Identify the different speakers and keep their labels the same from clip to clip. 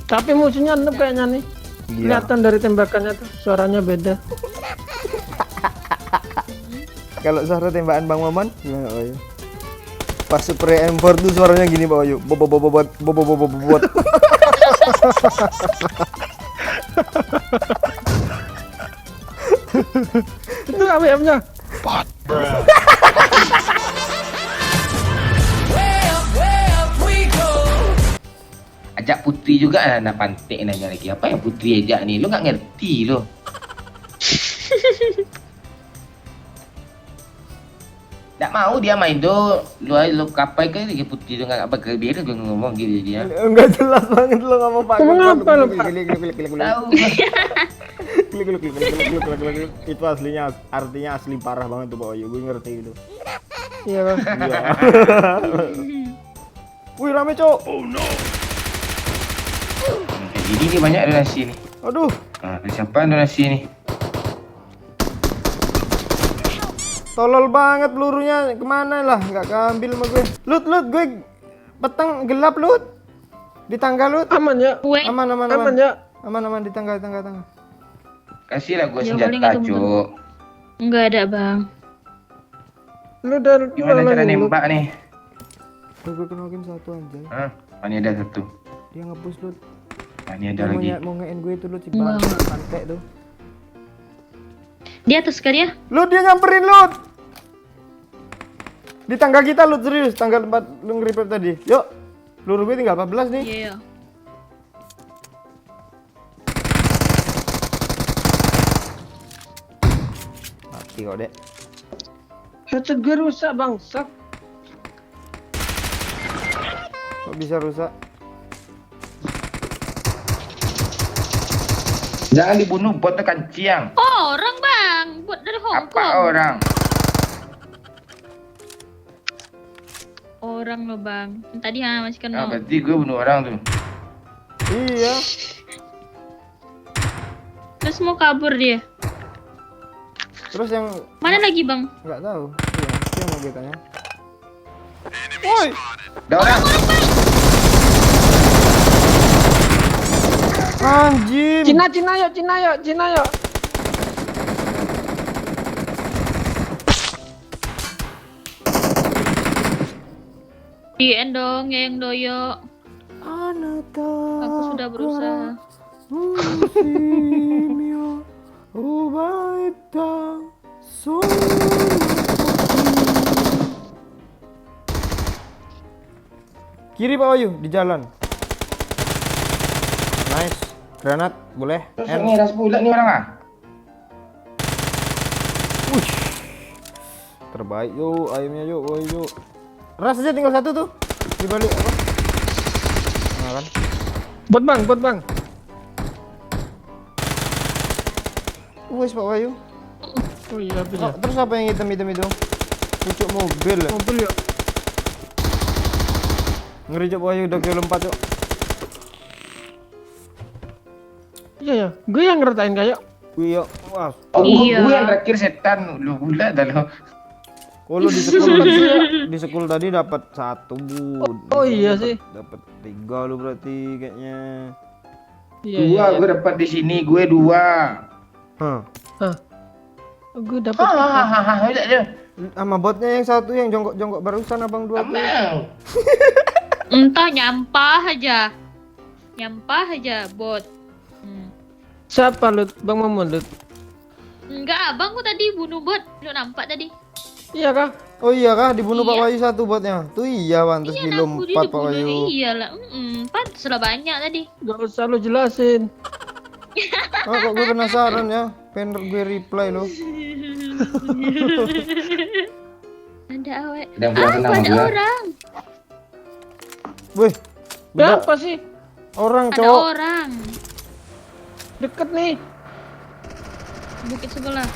Speaker 1: Tapi musuhnya noob kayaknya nih.
Speaker 2: Iya.
Speaker 1: Kelihatan dari tembakannya tuh, suaranya beda.
Speaker 2: Kalau suara tembakan Bang Maman gimana Pak Wayu? Pas Super M4 tuh suaranya gini Pak Wayu. Bobot.
Speaker 1: Itu AWM-nya.
Speaker 3: Ajak Putri juga nak pantik nanya lagi. Apa yang Putri ajak nih? Lu nggak ngerti lo. Tak mau dia main do. Lu kapai ke lagi Putri tu nggak bakal biar gue ngomong gitu dia.
Speaker 2: Enggak jelas banget lo ngomong Pak.
Speaker 1: Kenapa lo, Pak?
Speaker 3: Tahu.
Speaker 2: Klik. Itu aslinya artinya asli parah banget tuh Pak Wayu. Gue ngerti itu.
Speaker 1: Iya, Bang.
Speaker 2: Iya. Wih rame cok.
Speaker 3: Jadi ini banyak donasi nih.
Speaker 2: Aduh.
Speaker 3: Nah, siapa donasi nih?
Speaker 2: Tolol banget pelurunya kemana lah? Nggak keambil sama gue. Lut gue petang gelap lut. Di tangga lut.
Speaker 1: Aman ya?
Speaker 4: Gue
Speaker 2: Aman.
Speaker 1: Aman ya?
Speaker 2: Aman di tangga.
Speaker 3: Kasih lah gue
Speaker 4: Ya, paling
Speaker 3: senjata,
Speaker 4: nggak
Speaker 3: Cuk.
Speaker 4: enggak ada, Bang.
Speaker 1: Lu udah
Speaker 3: Gimana cara
Speaker 1: lagi,
Speaker 3: nembak nih?
Speaker 2: Gue kenokin satu anjay.
Speaker 3: Hah? Ini ada satu.
Speaker 2: Dia ngebus lut.
Speaker 3: Ini ada lagi.
Speaker 2: Mau nge-en gue itu lut si
Speaker 4: Enggak.
Speaker 2: pantek tuh.
Speaker 4: Di atas kali ya?
Speaker 2: Lut dia nyamperin lut. Di tangga kita lut serius, tangga tempat lu nge-repair tadi. Yuk. Peluru gue tinggal 14 nih.
Speaker 4: Iya.
Speaker 2: Mati kok, Dek.
Speaker 1: Headset gue rusak, bangsat.
Speaker 2: Kok bisa rusak?
Speaker 3: Jangan dibunuh bot tekan ciang.
Speaker 4: Oh, orang, Bang. Buat dari Hong
Speaker 3: Apa
Speaker 4: Kong.
Speaker 3: orang?
Speaker 4: Orang lo, Bang. Tadi masih
Speaker 3: Ah,
Speaker 4: kena.
Speaker 3: berarti gue bunuh orang tuh.
Speaker 2: Iya.
Speaker 4: Terus mau kabur dia.
Speaker 2: Terus yang
Speaker 4: Mana lagi, Bang?
Speaker 2: nggak tahu. Iya, itu yang mau gue tanya. Woi,
Speaker 3: Ada orang.
Speaker 2: anjing.
Speaker 1: Cina yuk.
Speaker 4: Di dong, yang doyo.
Speaker 2: Anata.
Speaker 4: Aku sudah berusaha.
Speaker 2: Musimio ubaita kiri Pak Wayu di jalan. Nice. Granat boleh.
Speaker 3: Terus ini ras bulat nih orang ah.
Speaker 2: Wush. Terbaik yuk, ayamnya yuk, Wayu yuk. Ras aja tinggal satu tuh. Di balik apa? Nah kan.
Speaker 1: Bot bang.
Speaker 2: Wes Pak Wayu.
Speaker 1: Oh iya, habis ya.
Speaker 2: Oh, terus apa yang hitam-hitam itu? Pucuk mobil.
Speaker 1: Mobil yuk.
Speaker 2: Ngeri Cok Pak Wayu udah kilo 4 Cok.
Speaker 1: Iya ya, gue yang ngeratain kayak.
Speaker 2: Iya. Wah.
Speaker 3: Oh,
Speaker 4: Iya.
Speaker 3: gue yang terakhir setan. Lu bulat dah lo.
Speaker 2: Oh lu di sekul tadi, di sekul tadi dapat 1 Bu.
Speaker 1: Oh iya sih.
Speaker 2: Dapat 3 lu berarti kayaknya.
Speaker 1: Iya.
Speaker 3: Dua, gue dapat di sini. Gue 2.
Speaker 2: Hah.
Speaker 1: Gue dapat.
Speaker 3: Hahaha, udah aja.
Speaker 2: Sama botnya yang satu yang jongkok-jongkok barusan abang 2 tuh.
Speaker 3: Amang.
Speaker 4: Entah nyampah aja bot.
Speaker 1: Siapa Lut? Bang Mamun Lut?
Speaker 4: Enggak, abang ku tadi bunuh bot. Lu nampak tadi?
Speaker 1: Iya kah?
Speaker 2: Oh iya kah dibunuh Pak
Speaker 4: Iya.
Speaker 2: Wayu 1 botnya. Tuh iya pantes
Speaker 4: Iya,
Speaker 2: kilo
Speaker 4: aku
Speaker 2: 4 Pak
Speaker 4: dibunuh.
Speaker 2: Wayu.
Speaker 4: Iyalah, pantes lah banyak tadi.
Speaker 1: Gak usah lu jelasin.
Speaker 2: Oh, kok gue penasaran ya. Pengen gue reply lo.
Speaker 4: Ada awet.
Speaker 3: Udah pulang senang
Speaker 4: Ada
Speaker 3: gua.
Speaker 4: orang.
Speaker 2: Wih. Beda
Speaker 1: Berapa sih?
Speaker 2: orang
Speaker 4: Ada
Speaker 2: cowok.
Speaker 4: orang.
Speaker 1: Deket nih.
Speaker 4: Bukit sebelah.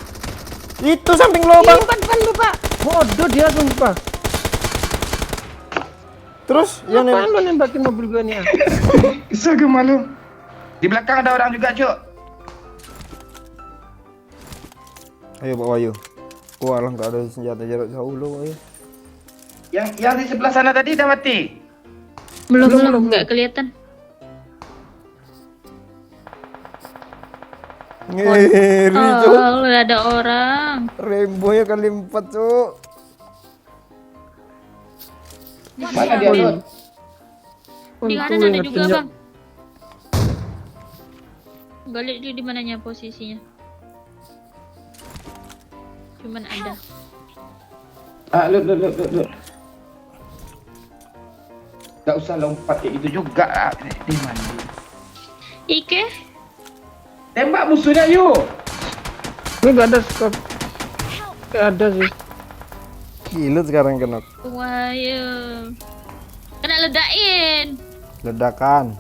Speaker 2: Itu samping lo bang.
Speaker 1: Depan lu Pak. Bodoh dia sumpah.
Speaker 2: Terus yang
Speaker 1: Apaan lu nembakin mobil gue nih ya?
Speaker 3: Kesel gue malu. Di belakang ada orang juga, Cuk.
Speaker 2: Ayo Pak Wayu. Wah lah nggak ada senjata jarak jauh lo Wayu.
Speaker 3: Yang di sebelah sana tadi udah mati.
Speaker 4: Belum, enggak kelihatan.
Speaker 2: Ngeri, Cuk.
Speaker 4: Oh, ada orang.
Speaker 2: Rainbow-nya kali 4, Cuk.
Speaker 3: Mana dia Lut?
Speaker 4: Di kanan
Speaker 1: Untung
Speaker 4: ada
Speaker 1: ingetin,
Speaker 4: juga
Speaker 1: Cuk.
Speaker 4: bang. Balik dia di mananya posisinya. Cuman ada.
Speaker 3: Lut. Gak usah lompat kayak gitu juga. Di mana?
Speaker 4: Ike,
Speaker 3: Tembak musuhnya yuk.
Speaker 1: Gue gak ada scope. Gak ada sih.
Speaker 2: Gilut sekarang kena
Speaker 4: wayo. Kena ledakin.
Speaker 2: ledakan.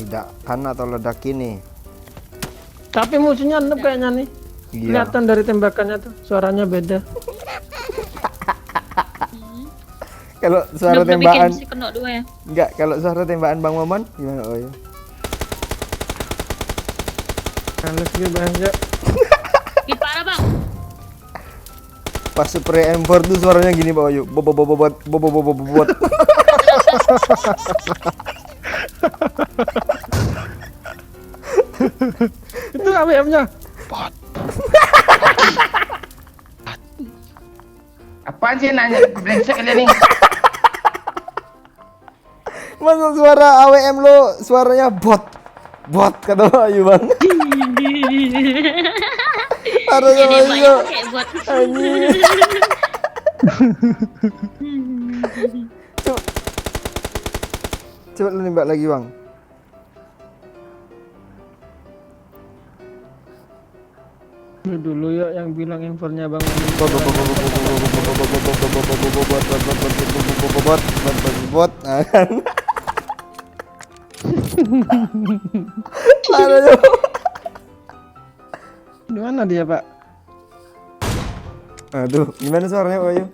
Speaker 2: Ledakan atau ledak ini?
Speaker 1: Tapi musuhnya noob kayaknya nih.
Speaker 2: Iya.
Speaker 1: Kelihatan dari tembakannya tuh, suaranya beda.
Speaker 2: Kalau suara
Speaker 4: Udah bikin
Speaker 2: tembakan
Speaker 4: si kena 2 ya.
Speaker 2: enggak, kalau suara tembakan Bang Momon gimana? Oh ya.
Speaker 1: Males gue banyak.
Speaker 4: Ih, parah bang.
Speaker 2: Pas spray M4 tuh suaranya gini Pak Oyu. Bobot.
Speaker 1: Itu AWM-nya.
Speaker 3: Apaan sih nanya? Brengsek kalian nih.
Speaker 2: Masa suara AWM lo suaranya bot kata Pak Oyu Bang. Harus
Speaker 4: Jadi
Speaker 2: Pak Oyu.
Speaker 4: banyak kayak buat.
Speaker 2: Anjir. Coba lu nembak lagi Bang.
Speaker 1: Lu dulu ya yang bilang infonya Bang.
Speaker 2: Bot. Aduh.
Speaker 1: Di mana dia, Pak?
Speaker 2: Aduh, gimana suaranya Pak Ayu?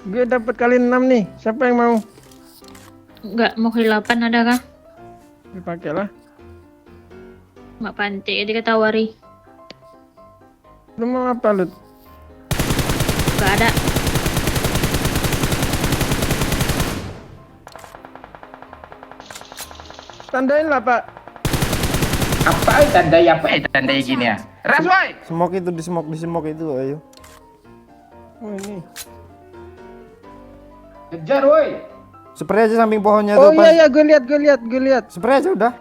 Speaker 1: Gue dapat kali 6 nih. Siapa yang mau?
Speaker 4: Enggak mau kali 8 ada kah?
Speaker 1: Dipakai lah.
Speaker 4: Mak pantai dia tawari.
Speaker 1: Lu mau apa, Lut?
Speaker 4: Enggak ada.
Speaker 1: Tandain lah, Pak.
Speaker 3: Apa tandai gini ya? Ras woi.
Speaker 2: Smoke itu di smoke itu Pak Ayu.
Speaker 1: Oh, ini.
Speaker 3: Kejar woi.
Speaker 2: Spray aja samping pohonnya
Speaker 1: Oh
Speaker 2: tuh pas.
Speaker 1: iya, gue lihat.
Speaker 2: Spray aja udah.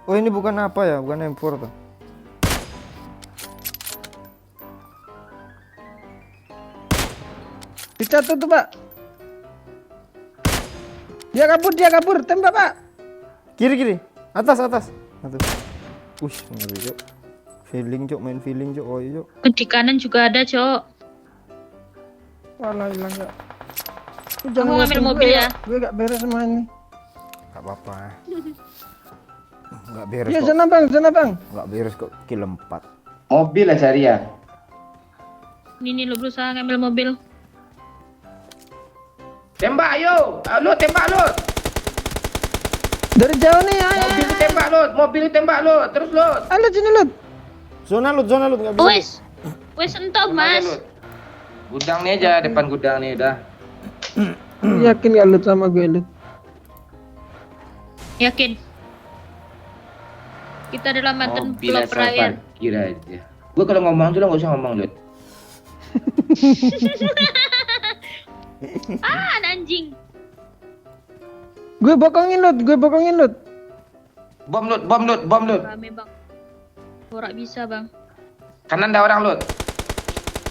Speaker 2: Oh ini bukan apa ya, bukan M4 tuh.
Speaker 1: Dicatat tuh, Pak. Dia kabur, tembak, Pak.
Speaker 2: Kiri. Atas. Aduh. Ush, ngeri Cok. Main feeling Cok. Oh iya Cok.
Speaker 4: Di kanan juga ada, Cok.
Speaker 1: Walah, hilang ya. Lu
Speaker 4: Kamu ngambil
Speaker 1: ngeliatin
Speaker 4: mobil
Speaker 1: gue
Speaker 4: ya?
Speaker 1: Gue gak beres sama ini.
Speaker 2: Gak apa-apa. Gak beres
Speaker 1: Iya,
Speaker 2: kok.
Speaker 1: sana, Bang.
Speaker 2: Gak beres kok. Kill 4.
Speaker 3: Mobil lah cari ya.
Speaker 4: Ini lu berusaha ngambil mobil.
Speaker 3: Tembak ayo. Lut tembak Lut.
Speaker 1: Dari jauh nih, ayo.
Speaker 3: Mobil tembak Lut. Mobil tembak Lut. Terus Lut.
Speaker 1: Ayo, sini, Lut.
Speaker 2: Zona Lut gak bisa.
Speaker 4: Wes entok, Mas.
Speaker 3: Lut. Gudang nih aja, depan gudang nih udah.
Speaker 1: Yakin gak Lut sama gue, Lut?
Speaker 4: Yakin. Kita adalah mantan
Speaker 3: Mobil
Speaker 4: klub
Speaker 3: asal
Speaker 4: rakyat.
Speaker 3: parkir aja. Gue kalau ngomong tuh lo gak usah ngomong Lut.
Speaker 4: Ah, ada anjing.
Speaker 1: Gue bokongin, Lut.
Speaker 3: Bom Lut.
Speaker 4: Rame, Bang. Borak bisa, Bang.
Speaker 3: Kanan ada orang Lut.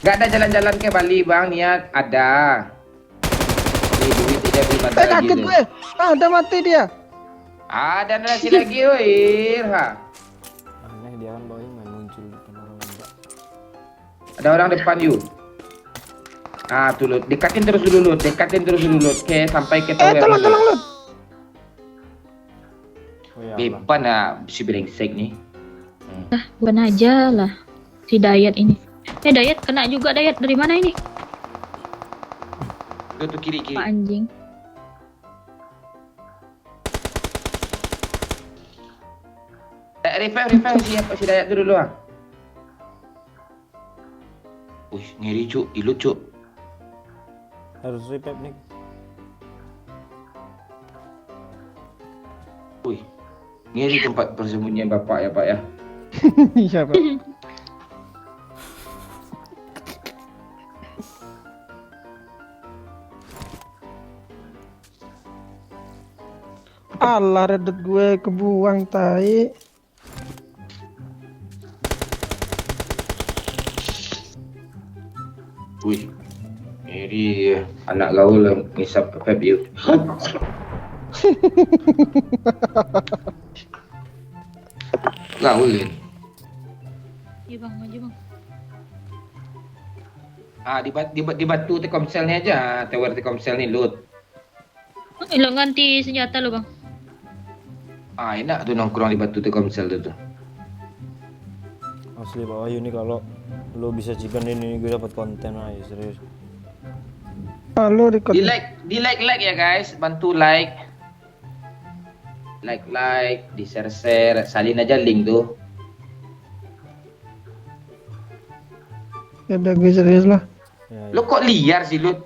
Speaker 3: Gak ada jalan-jalan ke Bali bang, niat ada. Nih duit dia beli mata lagi
Speaker 1: Kaget
Speaker 3: tuh.
Speaker 1: gue. Udah mati dia.
Speaker 3: Ada nasi lagi woi.
Speaker 2: Aneh dia kan boy main muncul depan orang enggak.
Speaker 3: Ada orang depan you. Ah tuh Lut, dekatin terus dulu Lut. Oke, sampai ke tower.
Speaker 1: Tolong, Lut.
Speaker 2: Oh ya.
Speaker 3: Beban ah si brengsek nih.
Speaker 4: Bukan aja lah. Si Dayat ini. Dayat kena juga Dayat. Dari mana ini?
Speaker 3: Tuh kiri.
Speaker 4: Pak anjing.
Speaker 3: Revive si Dayat dulu ah. Wih, ngeri cuk, ilut cuk.
Speaker 2: Harus revive nih.
Speaker 3: Wih, ngeri tempat persembunyian bapak ya pak ya.
Speaker 1: Iya pak. Alah redet gue kebuang tai.
Speaker 3: Wih, ngeri ya. Anak gaul yang ngisap vape yuk. Gaulin.
Speaker 4: Iya bang, maju bang.
Speaker 3: Ah, di batu Telkomselnya aja, tower Telkomsel nih loot.
Speaker 4: Lo ganti senjata lo bang.
Speaker 3: Ah, enak tuh nongkrong di batu Telkomsel tuh.
Speaker 2: Asli Pak Wahyu nih kalau lu bisa chicken ini gue dapat konten aja serius.
Speaker 1: Halo record.
Speaker 3: Di like ya guys, bantu like, di share, salin aja link tuh.
Speaker 1: Ya udah gue serius lah.
Speaker 2: Ya, ya.
Speaker 3: Lo kok liar sih Lut?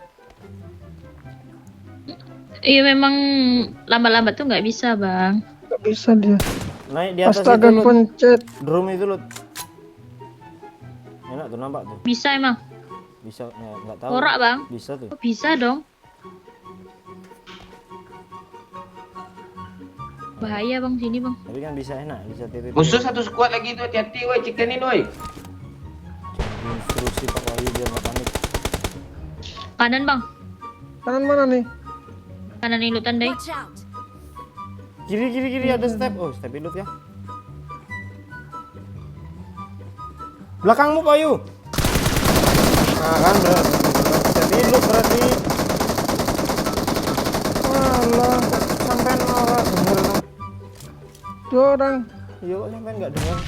Speaker 4: Iya memang lambat-lambat tuh nggak bisa bang.
Speaker 1: Gak bisa dia.
Speaker 2: Naik di atas
Speaker 1: Astaga
Speaker 2: itu Lut.
Speaker 1: pencet.
Speaker 2: Drum itu Lut. Enak tuh nampak tuh.
Speaker 4: Bisa emang.
Speaker 2: Bisa ya, nggak tahu.
Speaker 4: Norak bang.
Speaker 2: Bisa tuh.
Speaker 4: Oh, bisa dong. Bahaya bang sini bang.
Speaker 2: Tapi kan bisa enak, bisa tirit.
Speaker 3: Musuh satu squad lagi tuh, hati-hati woi, chickenin woi.
Speaker 2: Instruksi Pak Wahyu biar nggak panik.
Speaker 4: Kanan bang.
Speaker 1: Kanan mana nih?
Speaker 4: Kanan ini lu tandai.
Speaker 5: Watch out!
Speaker 2: Kiri ada step. Oh, step hidup ya. Belakangmu Pak Wahyu. Nah kan berarti step hidup berarti.
Speaker 1: Alah,
Speaker 2: Sampai norak bener.
Speaker 1: dua orang.
Speaker 2: Iya kok sampai nggak dengar.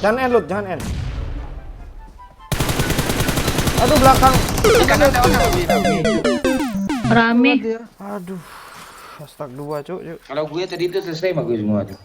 Speaker 2: Jangan end Lut, jangan end. Aduh belakang.
Speaker 3: Di kanan ada orang.
Speaker 4: Rame.
Speaker 1: Dia.
Speaker 2: Aduh. Hashtag 2 cuk.
Speaker 3: Kalau gue tadi itu selesai mah gue semua tuh.